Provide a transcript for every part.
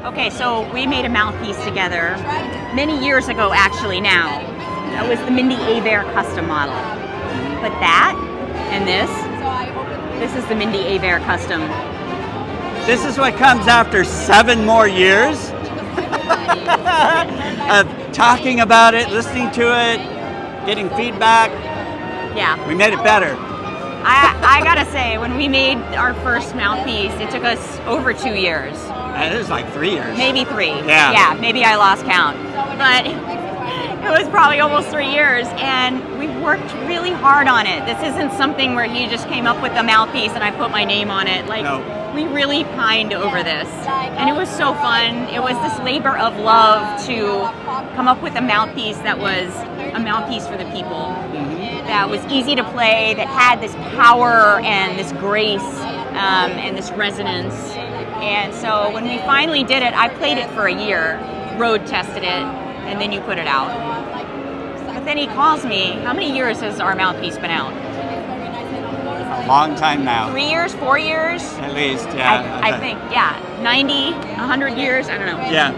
Okay, so we made a mouthpiece together many years ago, actually. Now that was the Mindi Abair custom model. But that and this is the Mindi Abair custom. This is what comes after 7 more years of talking about it, listening to it, getting feedback. Yeah, we made it better. I gotta say, when we made our first mouthpiece, it took us over 2 years. It was like 3 years. Maybe 3. Yeah, maybe I lost count. But it was probably almost 3 years, and we worked really hard on it. This isn't something where he just came up with a mouthpiece and I put my name on it. Like, no. We really pined over this, and it was so fun. It was this labor of love to come up with a mouthpiece that was a mouthpiece for the people, that was easy to play, that had this power and this grace and this resonance. And so when we finally did it, I played it for a year, road tested it, and then you put it out. But then he calls me. How many years has our mouthpiece been out? A long time now. 3 years, 4 years? At least, yeah. I think, yeah. 90, 100 years, I don't know. Yeah.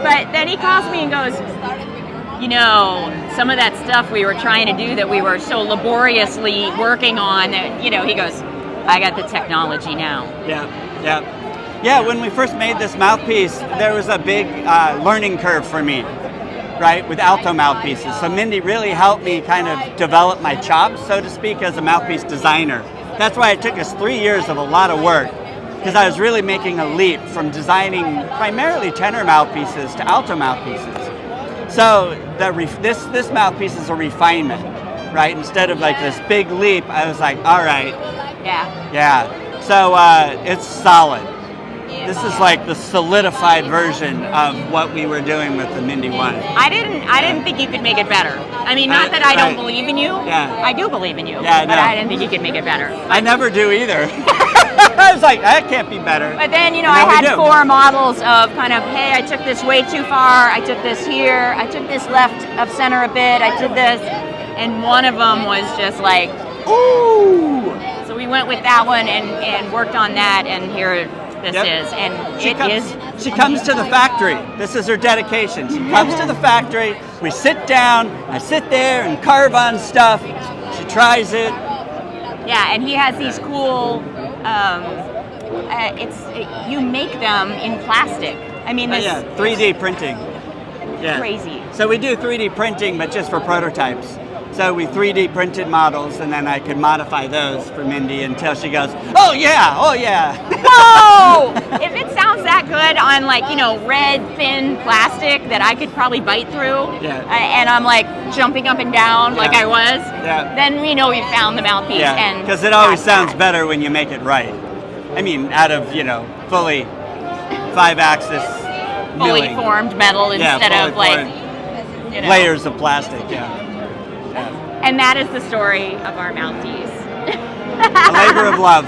But then he calls me and goes, you know, some of that stuff we were trying to do that we were so laboriously working on, that, you know, he goes, I got the technology now. Yeah, when we first made this mouthpiece, there was a big learning curve for me, right, with alto mouthpieces. So Mindi really helped me kind of develop my chops, so to speak, as a mouthpiece designer. That's why it took us 3 years of a lot of work, because I was really making a leap from designing primarily tenor mouthpieces to alto mouthpieces. So this mouthpiece is a refinement, right? Instead of like this big leap, I was like, all right. Yeah. So it's solid. This is like the solidified version of what we were doing with the Mindi One. I didn't think you could make it better. I mean, not that I don't believe in you. Yeah. I do believe in you. Yeah, but I didn't think you could make it better. I never do either. I was like, that can't be better. But then, you know, I had 4 models of kind of, hey, I took this way too far. I took this here. I took this left of center a bit. I did this. And one of them was just like, ooh. So we went with that one and worked on that, and here this is. And she comes to the factory. This is her dedication. She comes to the factory. We sit down. I sit there and carve on stuff. She tries it. Yeah, and he has these cool. You make them in plastic. I mean, this 3D printing. Yeah. Crazy. So we do 3D printing, but just for prototypes. So we 3D printed models, and then I could modify those for Mindi until she goes, oh yeah. Whoa! If it sounds that good on, like, you know, red thin plastic that I could probably bite through, and I'm like jumping up and down like I was, then we know we found the mouthpiece. Yeah, because it always sounds better when you make it right. I mean, out of, you know, fully 5-axis fully formed metal instead of like, you know, layers of plastic. And that is the story of our mouthpiece. A labor of love.